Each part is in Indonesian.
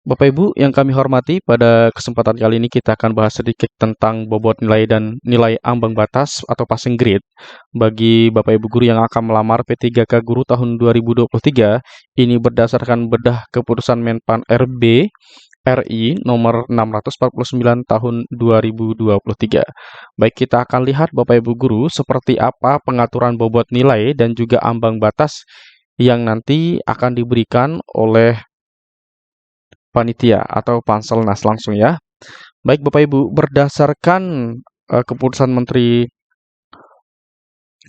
Bapak Ibu yang kami hormati, pada kesempatan kali ini kita akan bahas sedikit tentang bobot nilai dan nilai ambang batas atau passing grade bagi Bapak Ibu guru yang akan melamar P3K Guru tahun 2023. Ini berdasarkan bedah keputusan Menpan RB RI nomor 649 tahun 2023. Baik, kita akan lihat Bapak Ibu guru seperti apa pengaturan bobot nilai dan juga ambang batas yang nanti akan diberikan oleh panitia atau Panselnas langsung ya. Baik Bapak Ibu, berdasarkan keputusan Menteri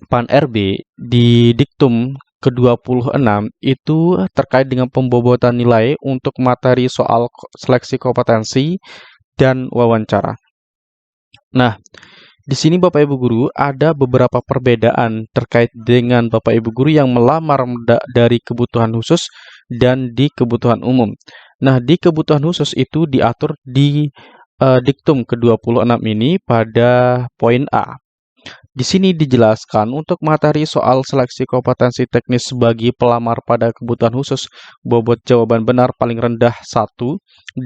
Pan RB di diktum ke-26 itu terkait dengan pembobotan nilai untuk materi soal seleksi kompetensi dan wawancara. Nah, di sini Bapak Ibu guru ada beberapa perbedaan terkait dengan Bapak Ibu guru yang melamar dari kebutuhan khusus dan di kebutuhan umum. Nah, di kebutuhan khusus itu diatur di diktum ke-26 ini pada poin A. Di sini dijelaskan untuk materi soal seleksi kompetensi teknis bagi pelamar pada kebutuhan khusus, bobot jawaban benar paling rendah 1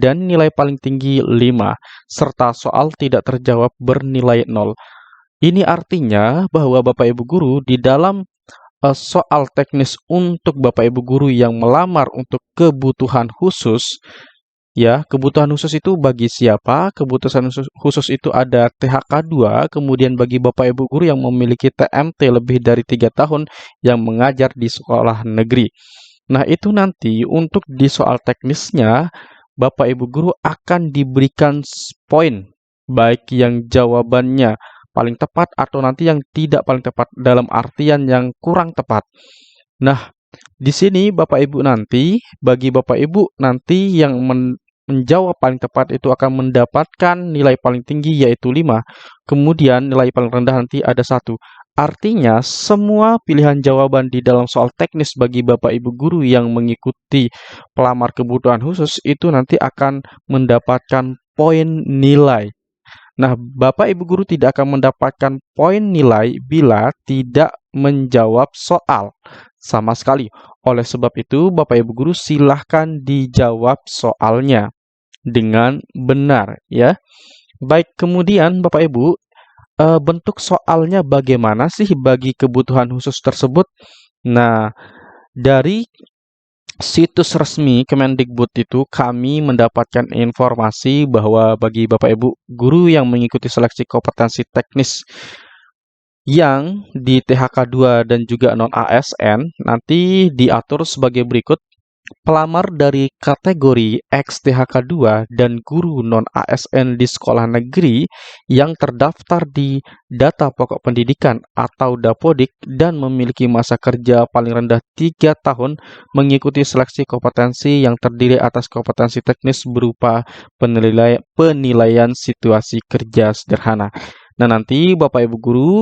dan nilai paling tinggi 5, serta soal tidak terjawab bernilai 0. Ini artinya bahwa Bapak Ibu guru di dalam soal teknis untuk Bapak Ibu guru yang melamar untuk kebutuhan khusus, ya, kebutuhan khusus itu bagi siapa? Kebutuhan khusus itu ada THK 2, kemudian bagi Bapak Ibu guru yang memiliki TMT lebih dari 3 tahun yang mengajar di sekolah negeri. Nah, itu nanti untuk di soal teknisnya, Bapak Ibu guru akan diberikan poin, baik yang jawabannya paling tepat atau nanti yang tidak paling tepat dalam artian yang kurang tepat. Nah, di sini Bapak Ibu nanti, bagi Bapak Ibu nanti yang menjawab paling tepat itu akan mendapatkan nilai paling tinggi yaitu 5. Kemudian nilai paling rendah nanti ada 1. Artinya semua pilihan jawaban di dalam soal teknis bagi Bapak Ibu guru yang mengikuti pelamar kebutuhan khusus itu nanti akan mendapatkan poin nilai. Nah, Bapak Ibu guru tidak akan mendapatkan poin nilai bila tidak menjawab soal sama sekali. Oleh sebab itu, Bapak Ibu guru silahkan dijawab soalnya dengan benar ya. Baik, kemudian Bapak Ibu, bentuk soalnya bagaimana sih bagi kebutuhan khusus tersebut? Nah, dari situs resmi Kemendikbud itu kami mendapatkan informasi bahwa bagi Bapak Ibu guru yang mengikuti seleksi kompetensi teknis yang di THK 2 dan juga non-ASN nanti diatur sebagai berikut. Pelamar dari kategori XTHK 2 dan guru non-ASN di sekolah negeri yang terdaftar di Data Pokok Pendidikan atau Dapodik dan memiliki masa kerja paling rendah 3 tahun mengikuti seleksi kompetensi yang terdiri atas kompetensi teknis berupa penilaian situasi kerja sederhana. Nah, nanti Bapak Ibu guru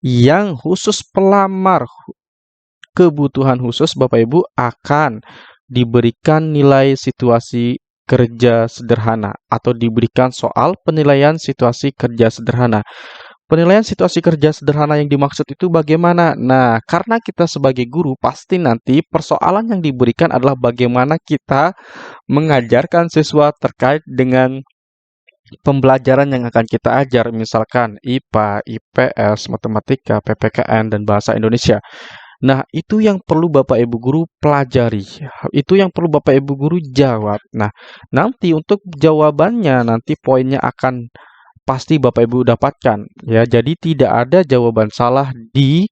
yang khusus pelamar kebutuhan khusus, Bapak Ibu akan diberikan nilai situasi kerja sederhana atau diberikan soal penilaian situasi kerja sederhana. Penilaian situasi kerja sederhana yang dimaksud itu bagaimana? Nah, karena kita sebagai guru pasti nanti persoalan yang diberikan adalah bagaimana kita mengajarkan siswa terkait dengan pembelajaran yang akan kita ajar, misalkan IPA, IPS, Matematika, PPKN, dan Bahasa Indonesia. Nah, itu yang perlu Bapak Ibu guru pelajari. Itu yang perlu Bapak Ibu guru jawab. Nah, nanti untuk jawabannya nanti poinnya akan pasti Bapak Ibu dapatkan ya. Jadi tidak ada jawaban salah di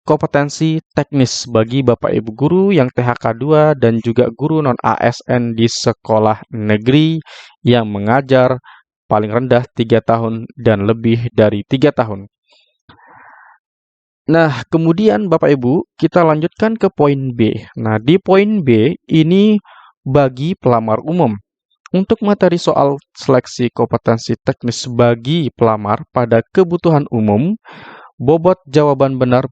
kompetensi teknis bagi Bapak Ibu guru yang THK 2 dan juga guru non-ASN di sekolah negeri yang mengajar paling rendah 3 tahun dan lebih dari 3 tahun. Nah, kemudian Bapak Ibu, kita lanjutkan ke poin B. Nah, di poin B ini bagi pelamar umum. Untuk materi soal seleksi kompetensi teknis bagi pelamar pada kebutuhan umum, bobot jawaban benar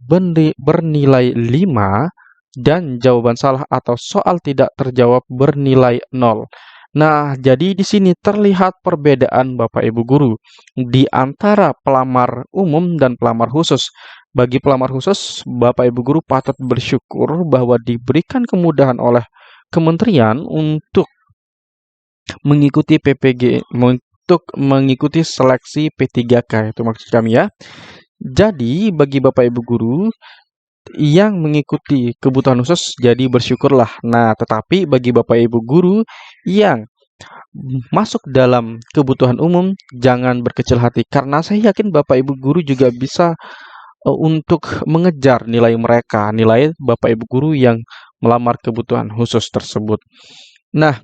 bernilai 5 dan jawaban salah atau soal tidak terjawab bernilai 0. Nah, jadi di sini terlihat perbedaan Bapak Ibu guru di antara pelamar umum dan pelamar khusus. Bagi pelamar khusus, Bapak Ibu guru patut bersyukur bahwa diberikan kemudahan oleh kementerian untuk mengikuti PPG, untuk mengikuti seleksi P3K, itu maksud kami ya. Jadi bagi Bapak Ibu guru yang mengikuti kebutuhan khusus, jadi bersyukurlah. Nah, tetapi bagi Bapak Ibu guru yang masuk dalam kebutuhan umum, jangan berkecil hati, karena saya yakin Bapak Ibu guru juga bisa untuk mengejar nilai mereka, nilai Bapak Ibu guru yang melamar kebutuhan khusus tersebut. Nah,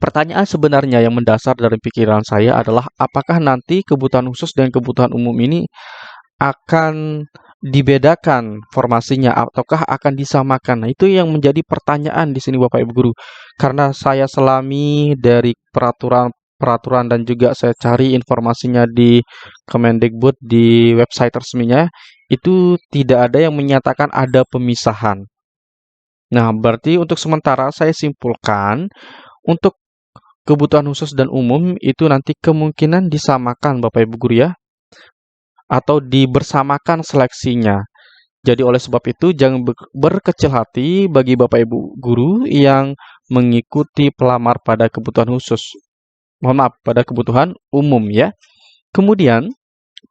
pertanyaan sebenarnya yang mendasar dari pikiran saya adalah apakah nanti kebutuhan khusus dan kebutuhan umum ini akan dibedakan formasinya ataukah akan disamakan? Nah, itu yang menjadi pertanyaan di sini Bapak Ibu guru. Karena saya selami dari peraturan dan juga saya cari informasinya di Kemendikbud di website resminya, itu tidak ada yang menyatakan ada pemisahan. Nah, berarti untuk sementara saya simpulkan untuk kebutuhan khusus dan umum itu nanti kemungkinan disamakan Bapak Ibu guru ya, atau dibersamakan seleksinya. Jadi oleh sebab itu jangan berkecil hati bagi Bapak Ibu guru yang mengikuti pelamar pada kebutuhan khusus. Mohon maaf, pada kebutuhan umum ya. Kemudian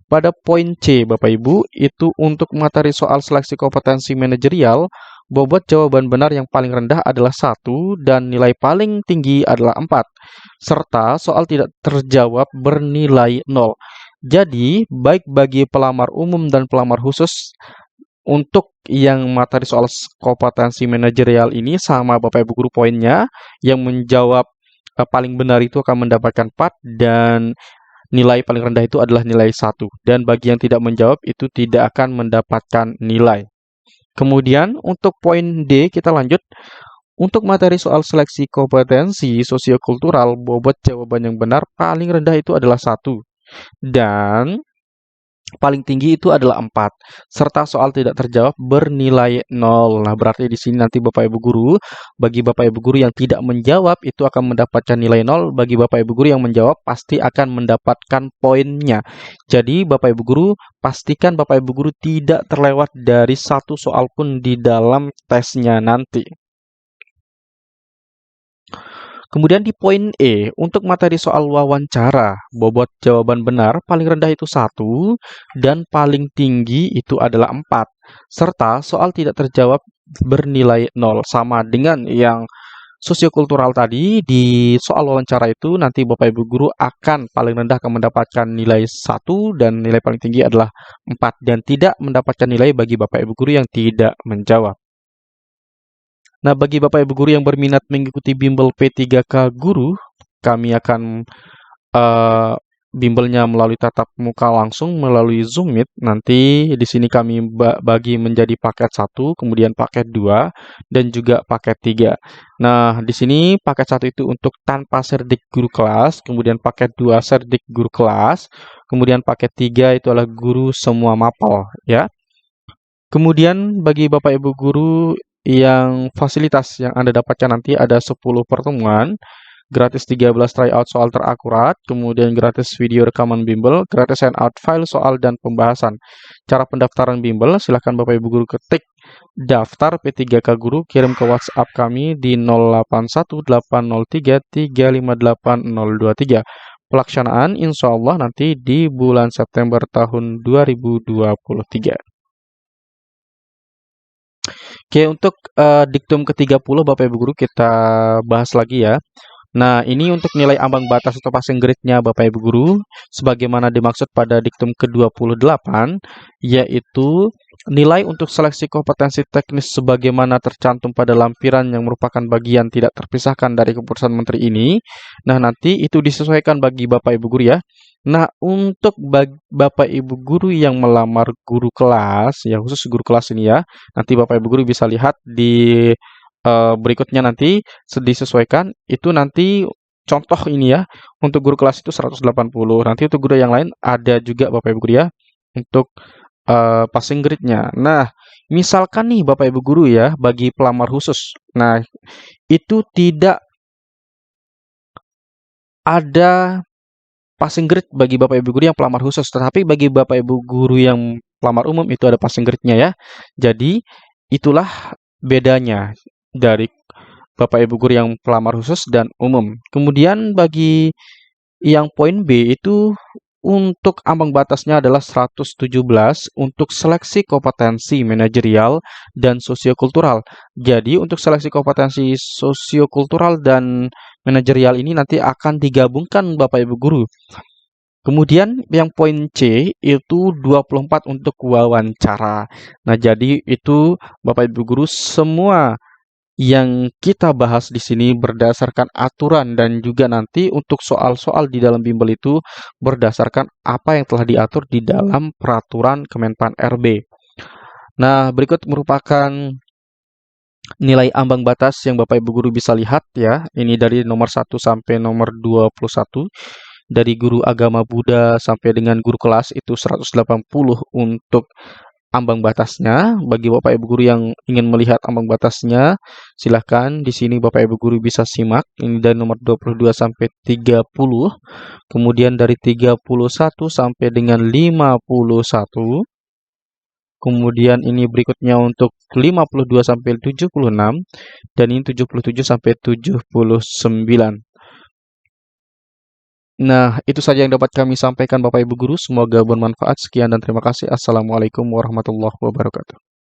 pada poin C Bapak Ibu itu untuk materi soal seleksi kompetensi manajerial, bobot jawaban benar yang paling rendah adalah 1 dan nilai paling tinggi adalah 4, serta soal tidak terjawab bernilai 0. Jadi, baik bagi pelamar umum dan pelamar khusus, untuk yang materi soal kompetensi manajerial ini sama Bapak Ibu guru poinnya, yang menjawab paling benar itu akan mendapatkan 4 dan nilai paling rendah itu adalah nilai 1. Dan bagi yang tidak menjawab itu tidak akan mendapatkan nilai. Kemudian untuk poin D kita lanjut. Untuk materi soal seleksi kompetensi sosiokultural, bobot jawaban yang benar paling rendah itu adalah 1. Dan paling tinggi itu adalah 4, serta soal tidak terjawab bernilai 0. Nah, berarti di sini nanti Bapak Ibu guru, bagi Bapak Ibu guru yang tidak menjawab itu akan mendapatkan nilai 0, bagi Bapak Ibu guru yang menjawab pasti akan mendapatkan poinnya. Jadi Bapak Ibu guru, pastikan Bapak Ibu guru tidak terlewat dari satu soal pun di dalam tesnya nanti. Kemudian di poin E, untuk materi soal wawancara, bobot jawaban benar paling rendah itu 1 dan paling tinggi itu adalah 4. Serta soal tidak terjawab bernilai 0. Sama dengan yang sosiokultural tadi, di soal wawancara itu nanti Bapak Ibu guru akan paling rendah akan mendapatkan nilai 1 dan nilai paling tinggi adalah 4 dan tidak mendapatkan nilai bagi Bapak Ibu guru yang tidak menjawab. Nah, bagi Bapak Ibu guru yang berminat mengikuti bimbel P3K Guru, kami akan eh, bimbelnya melalui tatap muka langsung melalui Zoom Meet. Nanti di sini kami bagi menjadi paket 1, kemudian paket 2, dan juga paket 3. Nah, di sini paket 1 itu untuk tanpa serdik guru kelas, kemudian paket 2 serdik guru kelas, kemudian paket 3 itu adalah guru semua mapel, ya. Kemudian bagi Bapak Ibu guru yang fasilitas yang Anda dapatkan nanti ada 10 pertemuan, gratis 13 tryout soal terakurat, kemudian gratis video rekaman bimbel, gratis handout file soal dan pembahasan. Cara pendaftaran bimbel, silakan Bapak Ibu guru ketik daftar P3K Guru, kirim ke WhatsApp kami di 081803358023. Pelaksanaan insya Allah nanti di bulan September tahun 2023. Oke, untuk diktum ke-30 Bapak Ibu guru kita bahas lagi ya. Nah, ini untuk nilai ambang batas atau passing grade-nya Bapak Ibu guru sebagaimana dimaksud pada diktum ke-28 yaitu nilai untuk seleksi kompetensi teknis sebagaimana tercantum pada lampiran yang merupakan bagian tidak terpisahkan dari keputusan menteri ini. Nah, nanti itu disesuaikan bagi Bapak Ibu guru ya. Nah, untuk Bapak Ibu guru yang melamar guru kelas, ya khusus guru kelas ini ya, nanti Bapak Ibu guru bisa lihat di berikutnya nanti disesuaikan, itu nanti contoh ini ya, untuk guru kelas itu 180, nanti untuk guru yang lain ada juga Bapak Ibu guru ya, untuk passing grade-nya. Nah, misalkan nih Bapak Ibu guru ya, bagi pelamar khusus, nah itu tidak ada passing grade bagi Bapak Ibu guru yang pelamar khusus, tetapi bagi Bapak Ibu guru yang pelamar umum itu ada passing grade-nya ya. Jadi itulah bedanya dari Bapak Ibu guru yang pelamar khusus dan umum. Kemudian bagi yang poin B itu untuk ambang batasnya adalah 117 untuk seleksi kompetensi manajerial dan sosiokultural. Jadi untuk seleksi kompetensi sosiokultural dan manajerial ini nanti akan digabungkan Bapak Ibu guru. Kemudian yang poin C itu 24 untuk wawancara. Nah, jadi itu Bapak Ibu guru semua yang kita bahas di sini berdasarkan aturan dan juga nanti untuk soal-soal di dalam bimbel itu berdasarkan apa yang telah diatur di dalam peraturan Kemenpan RB. Nah, berikut merupakan nilai ambang batas yang Bapak Ibu guru bisa lihat ya. Ini dari nomor 1 sampai nomor 21. Dari guru agama Buddha sampai dengan guru kelas itu 180 untuk ambang batasnya. Bagi Bapak Ibu guru yang ingin melihat ambang batasnya, silahkan di sini Bapak Ibu guru bisa simak. Ini dari nomor 22 sampai 30. Kemudian dari 31 sampai dengan 51. Kemudian ini berikutnya untuk 52 sampai 76 dan ini 77 sampai 79. Nah, itu saja yang dapat kami sampaikan Bapak Ibu guru. Semoga bermanfaat. Sekian dan terima kasih. Assalamualaikum warahmatullahi wabarakatuh.